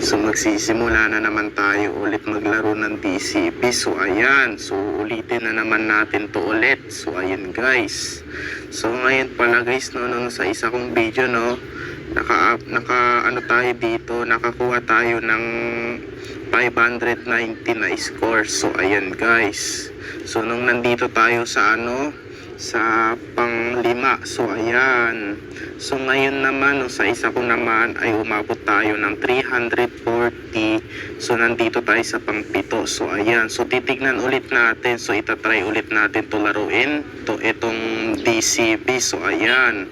So magsisimula na naman tayo ulit maglaro ng DCP. So ayan, so ulitin na naman natin to ulit. So ayun guys. So ngayon pala guys, no, nung sa isa kong video, no, ano tayo dito, nakakuha tayo ng 590 na score. So ayan guys. So nung nandito tayo sa sa pang-5. So ayan. So ngayon naman, no, sa isa ko naman ay umabot tayo ng 340. So nandito tayo sa pang-7. So ayan. So titignan ulit natin. So itatry ulit natin to laruin. Itong DCP. So ayan.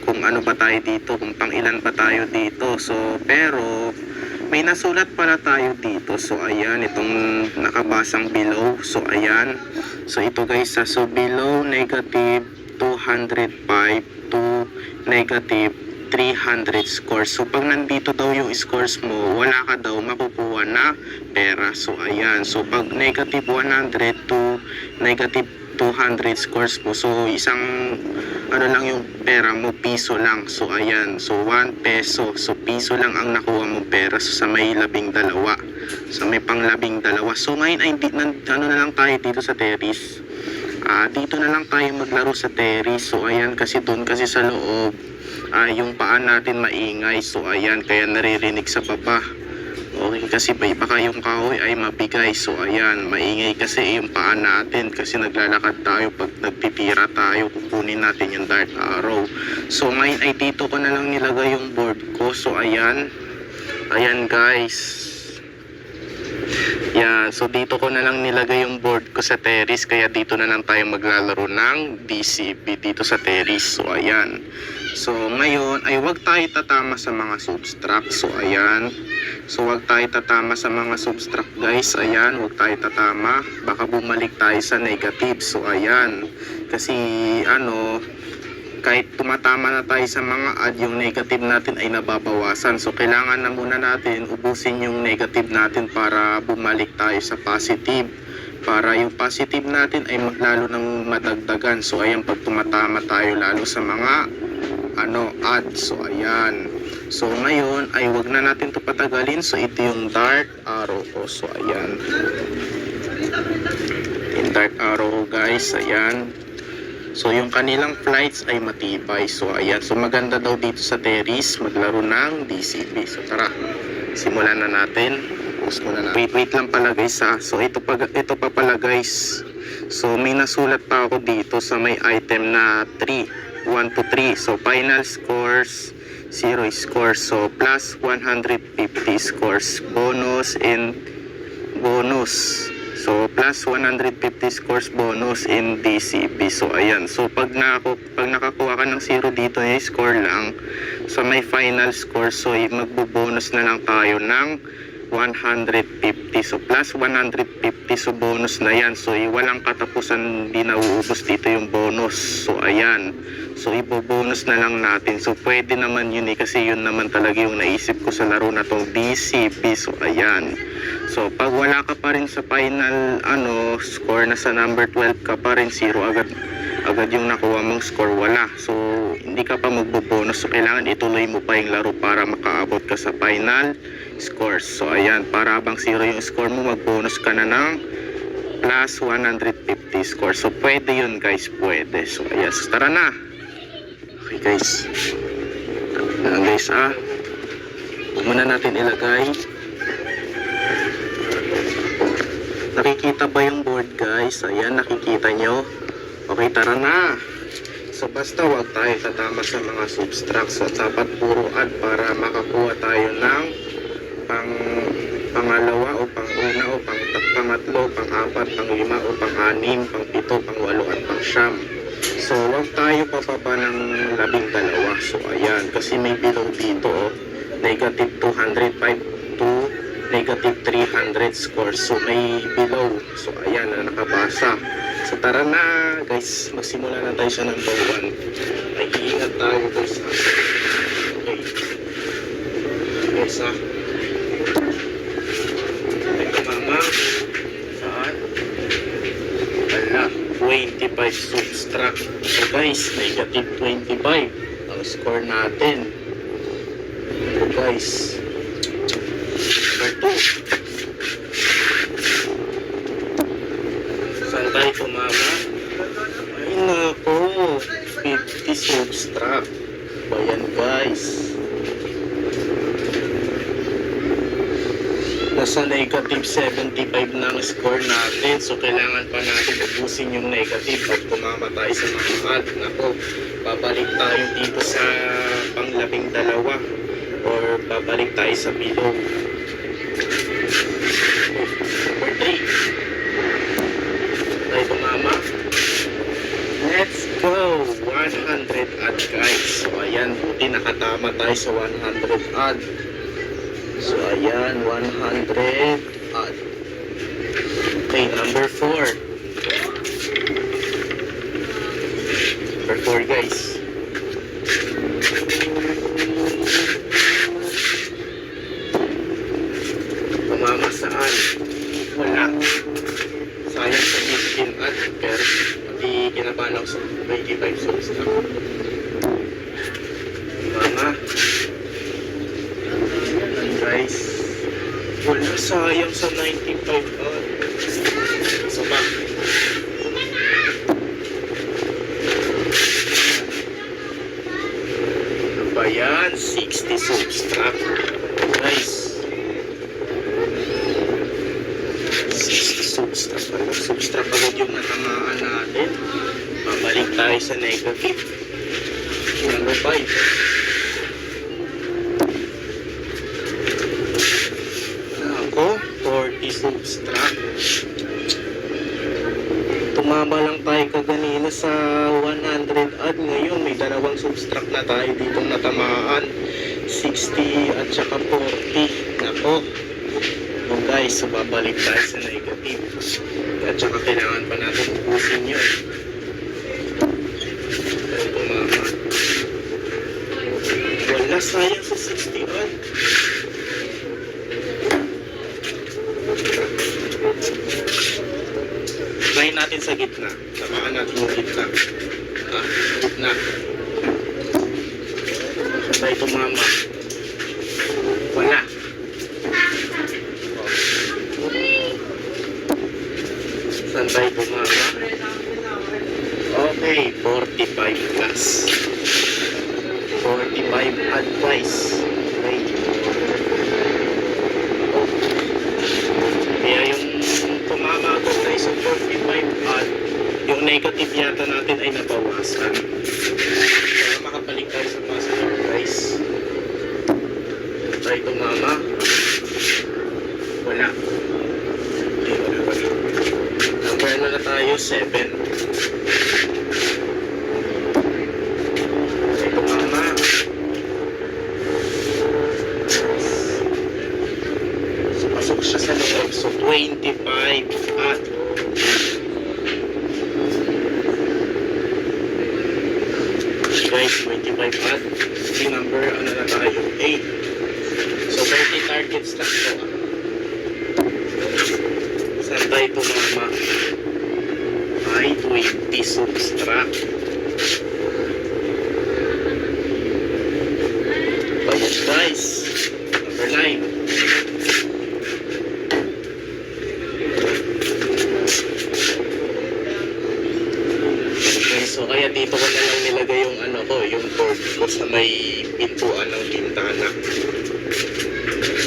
Kung ano ba tayo dito, kung pang ilan ba tayo dito. So pero may nasulat pala tayo dito. So ayan, itong nakabasang below. So ayan. So ito guys, so below negative 205 to negative 300 scores. So pag nandito daw yung scores mo, wala ka daw makukuha na pera. So ayan. So pag negative 100 to negative 200 scores mo, so isang lang yung pera mo, piso lang. So ayan, so 1 peso, so piso lang ang nakuha mong pera. So sa may 12, sa may pang 12. So ngayon ay na lang tayo dito sa terrace. Dito na lang tayo maglaro sa terrace. So ayan, kasi doon kasi sa loob yung paan natin maingay. So ayan, kaya naririnig sa baba. Okay, kasi baka yung kahoy ay mabigay. So ayan, maingay kasi yung paan natin kasi naglalakad tayo. Pag nagtitira tayo, kukunin natin yung dart arrow. So ngayon ay dito ko na lang nilagay yung board ko. So ayan, ayan guys. Yan, so dito ko na lang nilagay yung board ko sa terrace. Kaya dito na lang tayo maglalaro ng DCP dito sa terrace. So ayan. So ngayon ay wag tayo tatama sa mga subtract. So ayan. So wag tayo tatama sa mga subtract guys. Ayan, wag tayo tatama. Baka bumalik tayo sa negative. So ayan. Kasi kahit tumatama na tayo sa mga add, yung negative natin ay nababawasan. So kailangan na muna natin ubusin yung negative natin para bumalik tayo sa positive. Para yung positive natin ay maglalo ng madagdagan. So ayan, pag tumatama tayo lalo sa mga add. So ayan. So ngayon ay wag na natin to patagalin. So ito yung dart arrow ko. So ayan. Yung dart arrow guys, ayan. So yung kanilang flights ay matibay. So ayan. So maganda daw dito sa terrace maglaro ng DCP. So tara, simulan na natin. Post muna na. Wait lang pala guys ha. So ito pa pala guys. So may nasulat pa ako dito sa may item na 3, 1 to 3. So final scores 0 scores. So plus 150 scores. Bonus and bonus. So plus 150 scores bonus in DCP. So ayan. So pag nakakuha ka ng 0 dito, yung score lang sa may final score, so magbo-bonus na lang tayo ng 150. So plus 150. So bonus na yan. So walang katapusan, di nauubos dito yung bonus. So ayan. So ibo-bonus na lang natin. So pwede naman yun kasi yun naman talaga yung naisip ko sa laro na tong DCP. So ayan. So pag wala ka pa rin sa final score, na sa number 12 ka pa rin, 0 agad yung nakuha mong score, wala. So hindi ka pa magbo-bonus. So kailangan ituloy mo pa yung laro para makaabot ka sa final scores. So ayan, para habang 0 yung score mo, mag-bonus ka na ng plus 150 scores. So pwede yun guys, pwede. So ayan, so tara na. Okay guys. Ayan guys, huwag muna natin ilagay. Nakikita ba yung board guys? Ayan, nakikita nyo. Okay, tara na. So basta wag tayo tatama sa mga subtract. So dapat puro add para makakuha tayo ng pangalawa o pang-una o pangatlo, pang-apat, pang-5 o pang-6, pang-7, pang-8 at pang-9. So wag tayo papaba ng 12. So ayan, kasi may below dito negative 205 to negative 300 scores. So may below. So ayan na nakabasa. So tara na guys, magsimula na tayo sa number 1. Ay iingat tayo guys. Okay. Guys ay tumama saan? Wala, 25 subtract. So guys, negative 25 ang score natin. So guys, Nasa negative 75 na ang score natin. So, kailangan pa natin ubusin yung negative at tumama tayo sa mga add. Nako, babalik tayo dito sa pang-12 or babalik tayo sa below. Number 3. Tayo tumama. Let's go! 100 add guys. So, ayan, buti nakatama tayo sa 100 add. So, ayan, 100 add. Okay, number 4. Number 4, guys. Tumama saan? Wala. Sayang sa 15 add, pero pati kinabahan ako sa 25 subs na. Tumama. Guys, wala, sayang sa 95 odd. So ba? Ano ba yan? 60 subtract. Guys, 60 subtract. Ano? Subtract agad yung natamaan natin. Babalik tayo sa negative. Number 5. Subtract. Tumama lang tayo kaganina sa 100 add. Ngayon may dalawang subtract na tayo ditong natamaan, 60 at saka 40. Nako, so guys, so babalik tayo sa negative at saka kailangan pa natin ubusin yun. So, tumama. Wala, sayang sa 60 add. Try natin sa gitna. Tamaan natin yung gitna. Gitna. Saan tayo tumama? Wala. Saan tayo tumama? Okay, 45 plus. 45 advice. Okay. Kaya yung tumama ko tayo sa 45 at yung negative yata natin ay nabawasan. Kaya makabalik tayo sa positive guys. Tayo tumama. Wala. Okay, wala. Number ano na tayo? 7. Tayo tumama. So, pasok siya sa loob. So, 25 at guys, 25 at si number ano na tayo? 8. So, 30 targets lang po. Saan tayo tumama? Ay, 20 subtract. Ayan guys, number 9. So kaya dito ko na lang nilagay yung ano ko, yung board ko sa may pintuan ng bintana.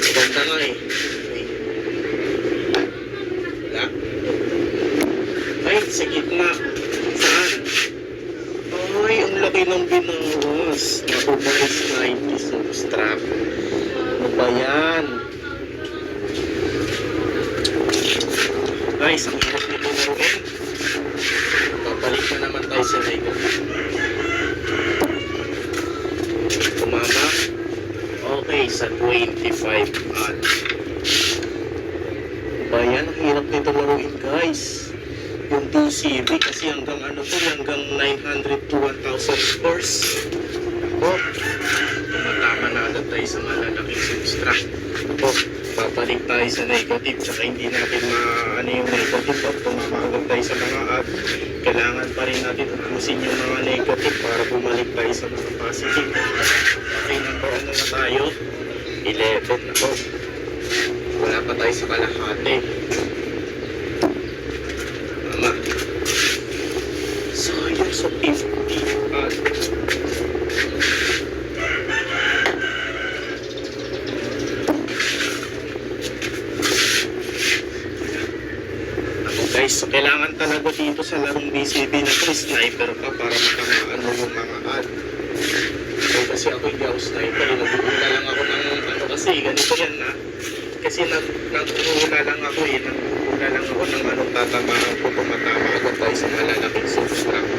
Ganda nga eh. Wala. Ay, sa gitna. Saan? Ay, ang laki ng binawas. Naku guys, 90 subtract. Ano ba yan? Guys, ang hirap nito naroon. Balik na naman tayo sa negative. Tumama. Okay, sa 25 at bayan, ang hirap nito laruin guys. Yung TCB kasi hanggang ano to, hanggang 900 to 1,000 scores. Ako, tumatama na agad tayo sa malalaking subtract. Ako, babalik tayo sa negative, tsaka hindi natin ano yung negative at tumama agad tayo sa mga add. Kailangan pa rin natin ubusin yung mga negative para bumalik tayo sa mga positive. Okay, number ano na tayo? 11 na po. Wala pa tayo sa kalahati. Tama. So, yun sa 50 at So, kailangan talaga dito sa larong BCB na sniper ka para matamaan mo yung mga ad. So, kasi ako hindi ako sniper. Nag-uula lang ako ng ano kasi, ganito yan na. Kasi nag-uula lang ako nag-uula lang ako ng anong tatamaan ko kung matama agad tayo sa malalaking subtract.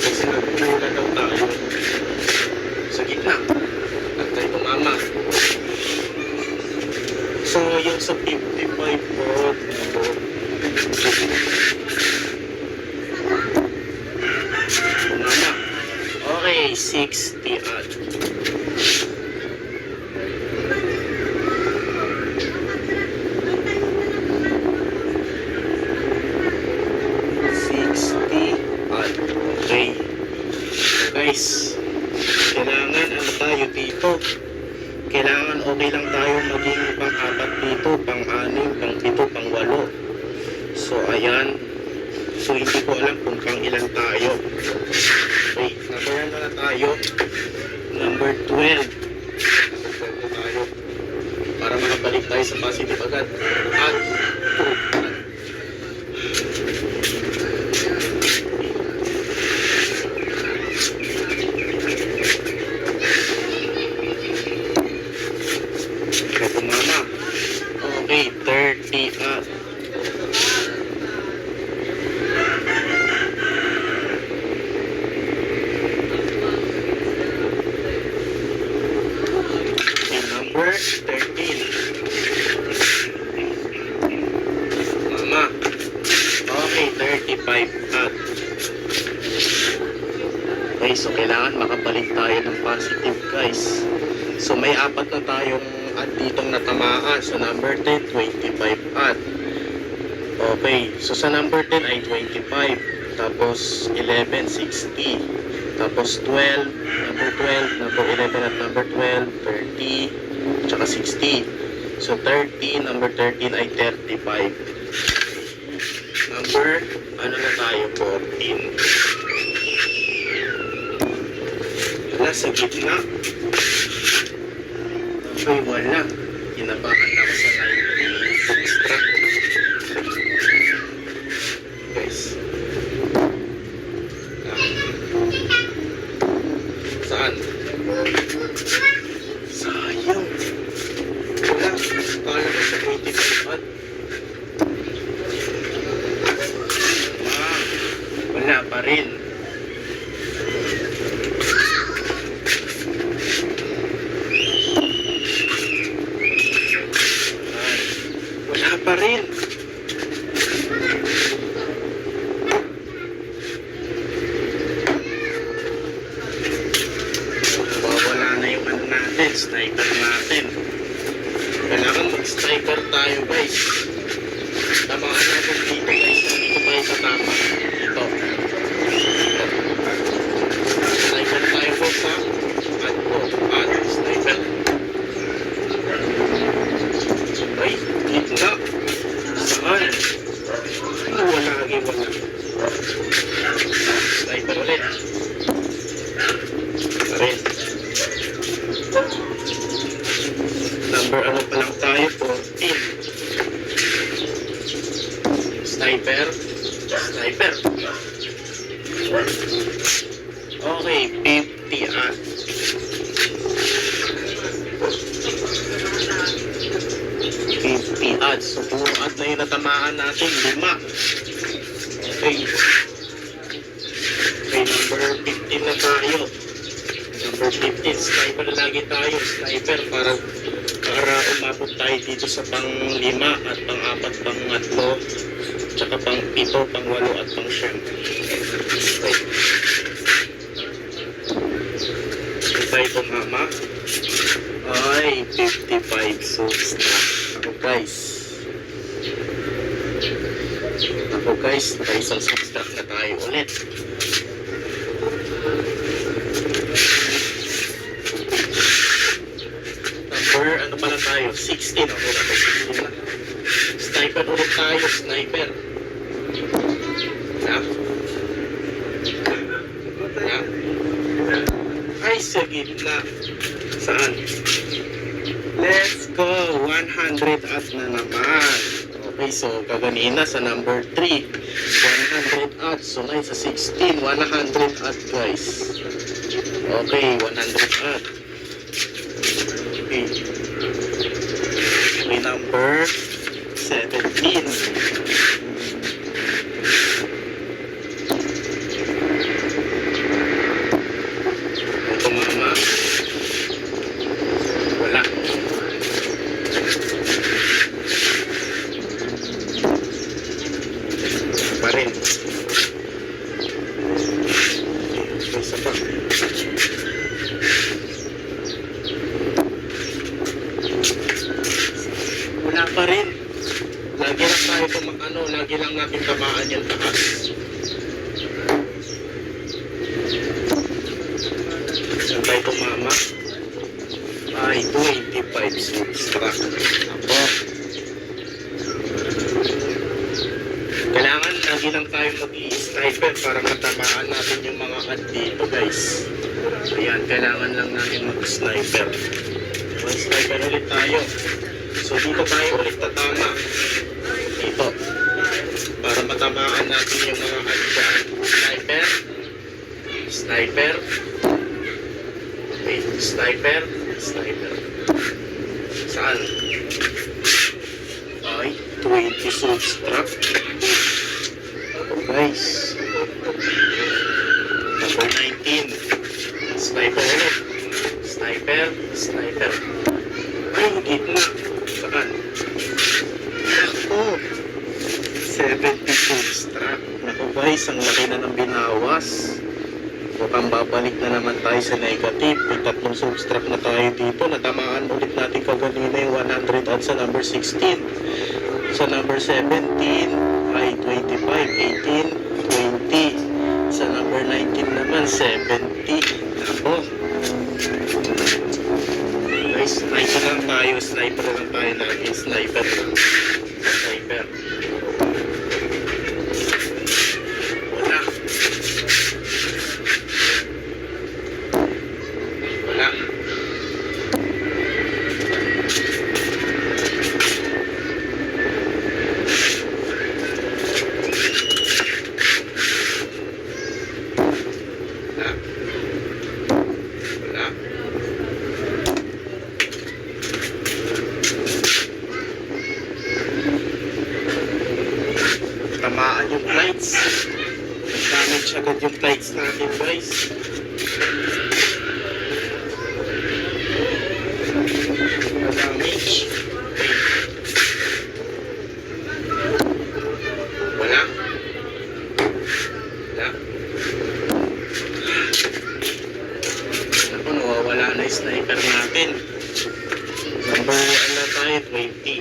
Kasi nag-uula daw tayo. Sa gitna. At tayo tumama. So, yung sa 55 po, tumama. Okay, 60 at 60 at okay. Guys, kailangan ano tayo dito? Kailangan okay lang tayo maging pang-apat dito, pang-anim, pang-pito, pang-walo. So, ayan. So, hindi ko alam kung pang-ilan tayo. Okay, nabayan na tayo. Number 12. Number 12 na tayo. Para makabalik tayo sa positive agad. At, tumama. Okay, 30 at number 13. Mama. Okay, 35 at okay, so kailangan makabalik tayo ng positive, guys. So may apat na tayong at ditong natamaan. So number 10, 25 at okay, so sa number 10 ay 25, tapos 11, 60, tapos 12, number 12, number 11 at number 12, 30, tsaka 60. So 30, number 13 ay 35. Number, ano na tayo, 14. Wala sa gitna. Okay, wala. Kinabahan ako sa 90 extra. Guys. Saan? Sayang. Wala. Kala ko sa 85 at. Wala pa rin. Wala pa rin. Wala na yung ano natin, sniper natin. Kailangan mag-sniper tayo, guys. Tamaan natin dito, guys. Dito tayo sa tama. Ito. Sniper tayo po sa sniper. Ay, gitna. Saan? Wala lagi, wala. Sniper ulit. Rin. Number ano pa lang tayo, 14. Sniper. Sniper. Okay, 50 at 50 ads. So, puro ad na yung natamaan natin. 5. Okay. Okay, number 15 na tayo. Number 15, sniper na lagi tayo. Sniper para umabot tayo dito sa pang-5 at pang-4, pang-3, tsaka pang-7, pang-8 at pang-9. Okay. Tayo tumama. Ay, 55 subtract. Ako guys, isang subtract na tayo ulit. Number, ano pala tayo? 16. Ako na, 16 na. Sniper ulit tayo, sniper. Ay, sa gitna. Saan? Let's go! 100 at na naman. Okay, so kaganina sa number 3. add. So ngayon sa 16, 100 add guys. Okay, 100 add. Okay. Okay, number 17. Ito mama. Wala. Pa rin. Isa pa. Wala pa rin. Lagi lang tayo lagi lang natin tamaan yung taas. Saan tayo tumama? Ay, 25 subtract. Ako. Kailangan lagi lang tayo mag-i-sniper para matamaan natin yung mga ad dito guys. Ayan, kailangan lang natin mag-sniper. Mag-sniper ulit tayo. So dito tayo ulit tatama. Dito. Para matamaan natin yung mga ad dyan. Sniper. Sniper. Okay, sniper. Sniper. Saan? Ay, 20 subtract. Guys, number 19. Sniper ulit. Sniper, sniper. Ay, gitna. Saan? Ako. 70 subtract. Naku guys, ang laki na ng binawas. Mukhang babalik na naman tayo sa negative. May 3 subtract na tayo dito. Natamaan ulit natin kaganina yung 100 at sa number 16. Sa number 17 ay 25, 18, 20. Sa number 19 naman, 70. Ako. Guys, sniper lang tayo. Sniper lang tayo lagi. Sniper lang. Sniper. Wala. Wala. Tamaan yung lights. Damage agad yung lights natin guys. Damage. Wala. Wala. Ako, nawawala na yung sniper natin. Number ano tayo? 20.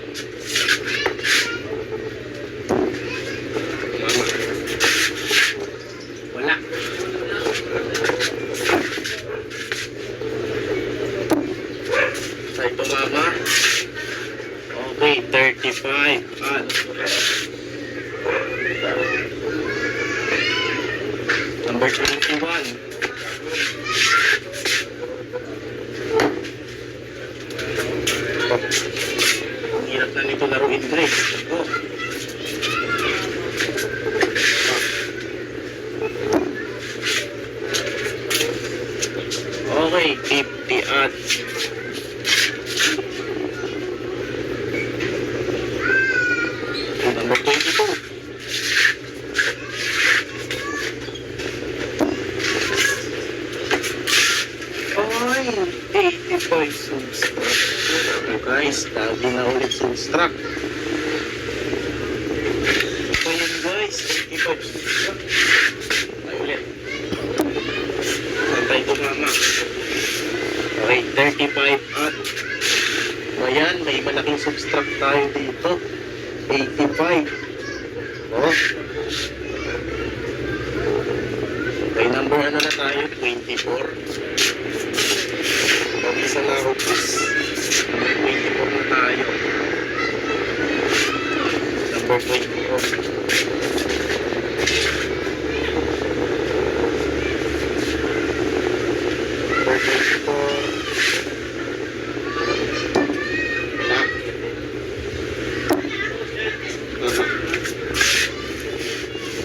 Wala. Tayo tumama. Okay, 35. Number 21. Ang hirap na nito laruin guys. Oh. Okay, 50 at number 22. Ay, 85 subtract. Okay guys, lagi na ulit subtract. So yun guys, 85 subtract. Ay ulit. Santay tumama. Okay, 35 at ayan, may malaking subtract tayo dito. 85. Oh. Okay, number ano na tayo? 24. Okay, sa laro please. Number 24 na tayo. Number 24.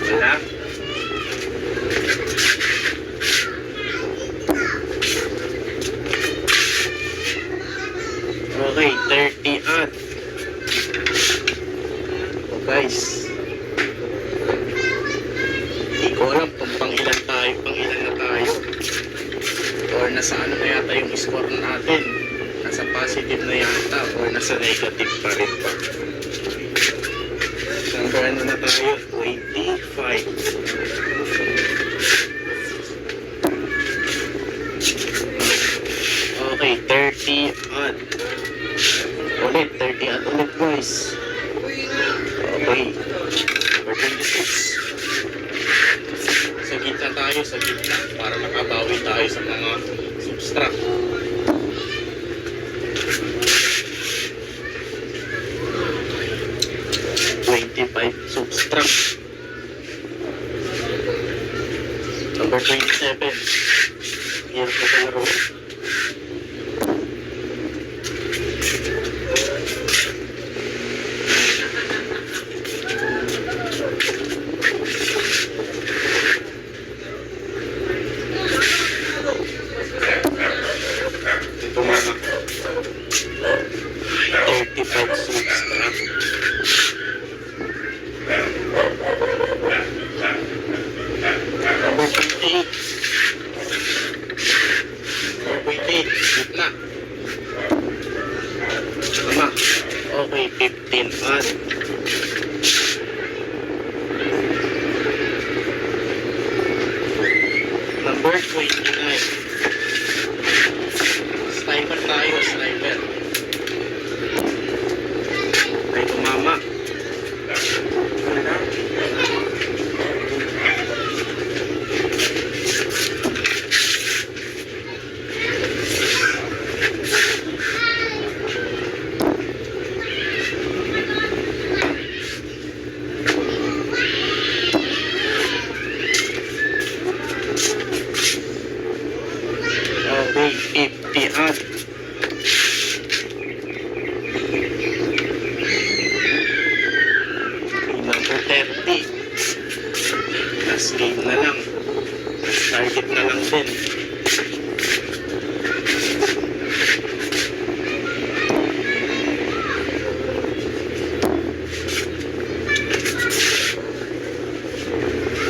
Wala. Okay, 30 odd. So guys, hindi ko alam kung pang ilan na tayo. Or nasa ano na yata yung score natin. Nasa positive na yata or nasa negative pa rin ba. Number ano na tayo? 25. Okay, 30 odd. Ulit, 30 odd ulit guys. Okay. Number 26. Sa gitna tayo, sa gitna. Para makabawi tayo sa mga subtract. Subtract. Number 27. Here ko sa laro. Ito mga 35 subtract. Number 28. Number 28. Gitna. Tama. Okay, 15 odd. Number 29. Sniper tayo, sniper. Ay, tumama. Okay, 50 odd. Number 30. Last game na lang. Target na lang din.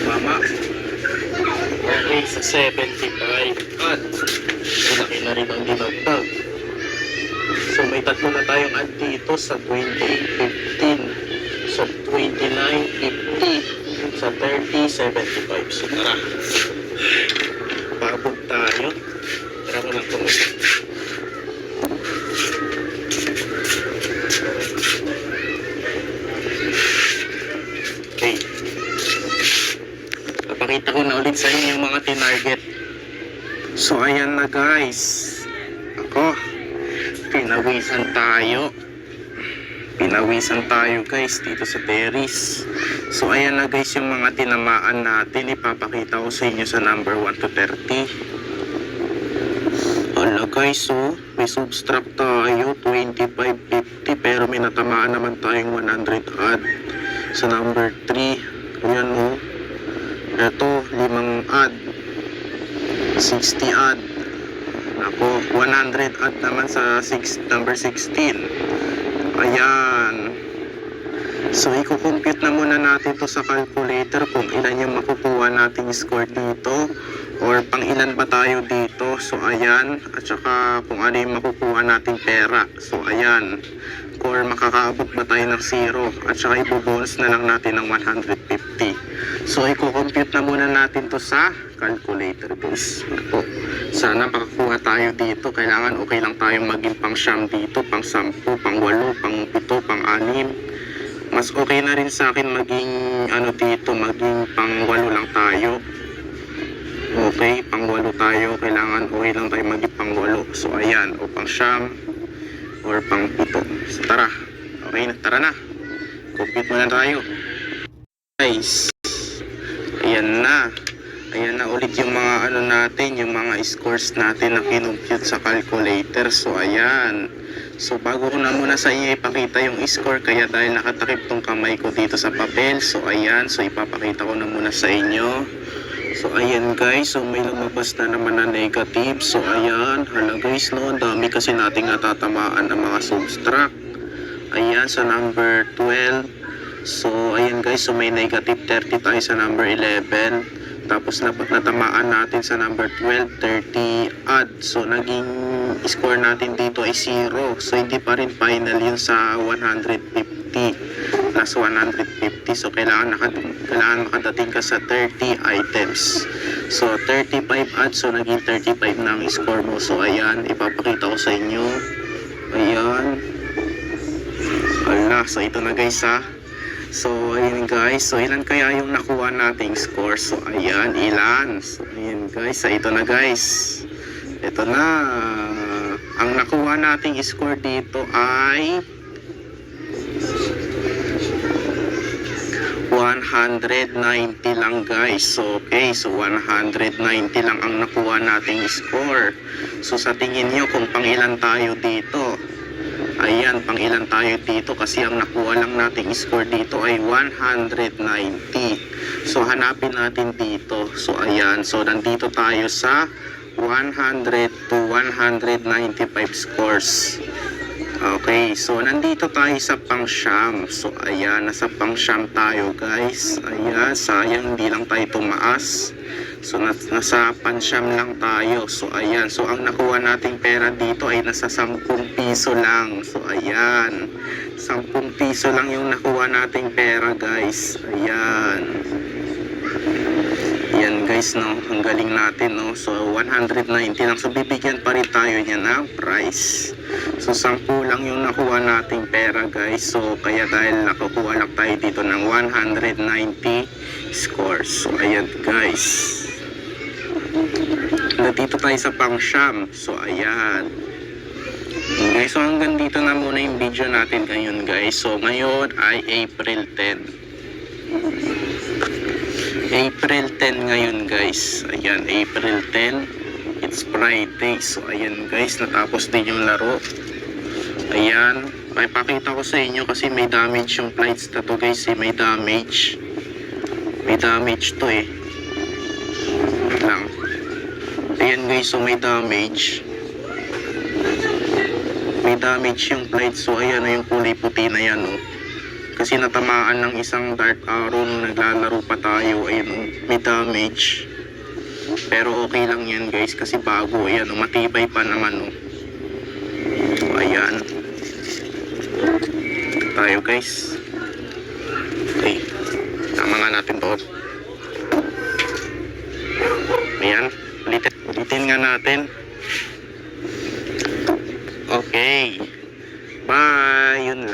Mama. Okay, sa 75 odd. Malaki na rin ang dinagdag. So may tatlo na tayong add dito sa 28.15, sa 29.50, sa 30.75. So tara, pabog tayo. Tara mo lang kumusta. Okay, papakita ko na ulit sa inyo yung mga tinarget. So ayan na guys, ako pinawisan tayo guys dito sa terrace. So ayan na guys yung mga tinamaan natin, ipapakita ko sa inyo sa number 1 to 30. Ala guys, so may subtract tayo 25.50 pero may natamaan naman tayong 100 odd sa number 3. Ayan o, eto 5 odd, 60 odd. Ako, 100 odd naman sa number 16. Ayan. So, i-compute na muna natin to sa calculator kung ilan yung makukuha nating score dito or pang ilan ba tayo dito. So, ayan. At saka kung ano yung makukuha nating pera. So, ayan. Or makakaabot ba tayo ng 0 at saka ibobonus na lang natin ng 150. So, i-compute na muna natin to sa calculator guys. Ako. Sana makakuha tayo dito. Kailangan okay lang tayong maging pang siyam dito, pang 10, pang 8, pang 7, pang 6. Mas okay na rin sa akin maging ano dito, maging pang 8 lang tayo. Okay, pang 8 tayo. Kailangan okay lang tayo maging pang 8. So ayan, o pang siyam or pang 7. So tara. Okay na, tara na. Compute muna tayo. Guys, ayan na. Ayan na ulit yung mga ano natin, yung mga scores natin na kinumpute sa calculator. So ayan. So bago ko na muna sa inyo ipakita yung score, kaya dahil nakatakip tong kamay ko dito sa papel. So ayan, so ipapakita ko na muna sa inyo. So ayan guys, so may lumabas na naman na negative. So ayan, hala guys no, ang dami kasi nating natatamaan ng mga subtract. Ayan sa number 12. So ayan guys, so may negative 30 tayo sa number 11. Tapos natamaan natin sa number 12, 30 odd. So naging score natin dito ay 0. So hindi pa rin final yun sa 150 plus 150. So kailangan makadating ka sa 30 items. So 35 odd, so naging 35 na ang score mo. So ayan, ipapakita ko sa inyo. Ayan. Ala, so ito na guys ha. So ayan guys, so ilan kaya yung nakuha nating score? So ayan, ilan? So ayan guys, so ito na guys. Ito na. Ang nakuha nating score dito ay 190 lang guys. So okay, so 190 lang ang nakuha nating score. So sa tingin nyo kung pang ilan tayo dito? Ayan, pang ilan tayo dito kasi ang nakuha lang nating score dito ay 190. So hanapin natin dito. So ayan, so nandito tayo sa 100 to 195 scores. Okay, so nandito tayo sa pang-siyam. So ayan, nasa pang-siyam tayo guys. Ayan, sayang hindi lang tayo tumaas. So nasa pan-siyam lang tayo. So ayan, so ang nakuha nating pera dito ay nasa 10 piso lang. So ayan, 10 piso lang yung nakuha nating pera guys. Ayan. Yan guys no, ang galing natin no. So 190 lang, so bibigyan pa rin tayo niya ng price. So 10 lang yung nakuha nating pera guys. So kaya dahil nakukuha lang tayo dito ng 190 scores. So ayan guys, nandito tayo sa pang-siyam. So ayan guys, so hanggang dito na muna yung video natin ngayon guys. So ngayon ay April 10. April 10 ngayon guys. Ayan, April 10. It's Friday. So ayan guys, natapos din yung laro. Ayan, may pakita ko sa inyo kasi may damage yung flights na to guys eh. May damage. May damage to eh. Wait lang. Ayan guys, so may damage. May damage yung flight. So ayan o, yung kulay puti na yan o. Kasi natamaan ng isang dark arrow nung naglalaro pa tayo. Ayun o, may damage. Pero okay lang yan guys kasi bago. Ayan o, matibay pa naman o. So ayan. Ito tayo guys. Okay. Tama nga natin to. Ayan. Ulitin nga natin.